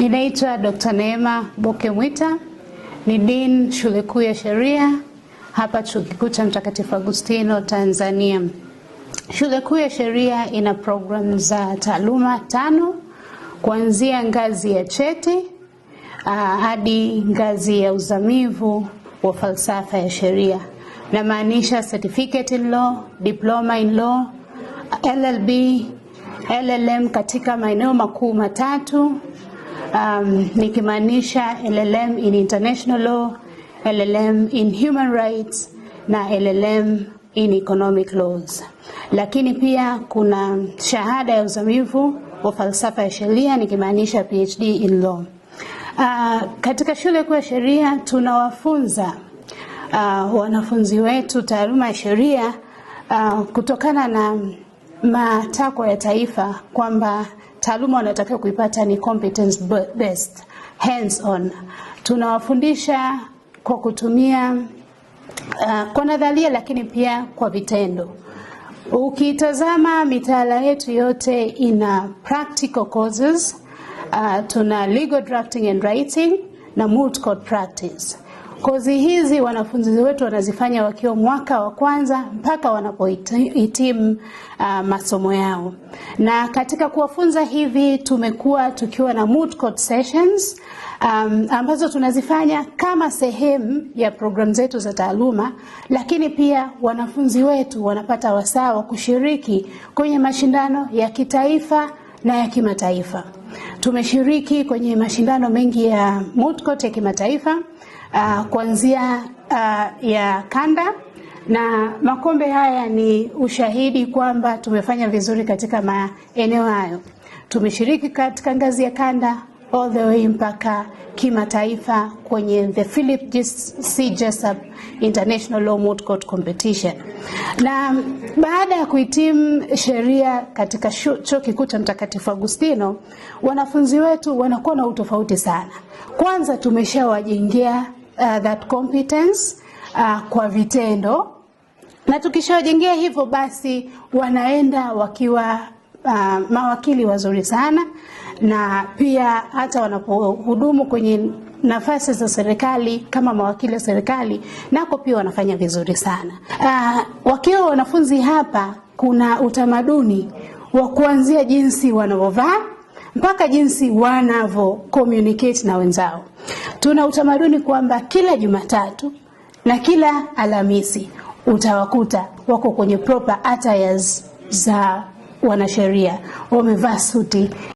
Ninaitwa Dr. Neema Boke Mwita, ni Dean Shule Kuu ya Sheria hapa Chuo Kikuu cha Mtakatifu Agustino, Tanzania. Shule Kuu ya Sheria ina program za taaluma 5 kuanzia ngazi ya cheti hadi ngazi ya uzamivu wa falsafa ya sheria. Na maanisha certificate in law, diploma in law, LLB, LLM katika maeneo makuu matatu. Nikimaanisha LLM in international law, LLM in human rights na LLM in economic laws. Lakini pia kuna shahada ya uzamivu wa falsafa ya sheria, nikimaanisha PhD in law. Katika Shule Kuu ya Sheria tunawafunza wanafunzi wetu taaluma ya sheria kutokana na matakwa ya taifa kwamba taaluma wanatakiwa kuipata ni competence based, hands on. Tunawafundisha kwa kutumia kwa nadharia lakini pia kwa vitendo. Ukitazama mitaala yetu yote ina practical courses, tuna legal drafting and writing na moot court practice. Kozi hizi wanafunzi wetu wanazifanya wakiwa mwaka wa kwanza mpaka wanapohitimu masomo yao. Na katika kuwafunza hivi tumekuwa tukiwa na moot court sessions ambazo tunazifanya kama sehemu ya program zetu za taaluma, lakini pia wanafunzi wetu wanapata wasaa wa kushiriki kwenye mashindano ya kitaifa na ya kimataifa. Tumeshiriki kwenye mashindano mengi ya moot court ya kimataifa kuanzia ya kanda, na makombe haya ni ushahidi kwamba tumefanya vizuri katika maeneo hayo. Tumeshiriki katika ngazi ya kanda all the way mpaka kimataifa kwenye the Philip C. Jessup International Law Moot Court Competition. Na baada ya kuhitimu sheria katika Chuo Kikuu cha Mtakatifu Agustino, wanafunzi wetu wanakuwa na utofauti sana. Kwanza tumeshawajengea that competence kwa vitendo, na tukishawajengea hivyo basi wanaenda wakiwa mawakili wazuri sana, na pia hata wanapohudumu kwenye nafasi za serikali kama mawakili wa serikali nako pia wanafanya vizuri sana. Wakiwa wanafunzi hapa kuna utamaduni wa kuanzia jinsi wanavovaa mpaka jinsi wanavo communicate na wenzao. Tuna utamaduni kwamba kila Jumatatu na kila Alhamisi utawakuta wako kwenye proper attires za wanasheria, wamevaa suti.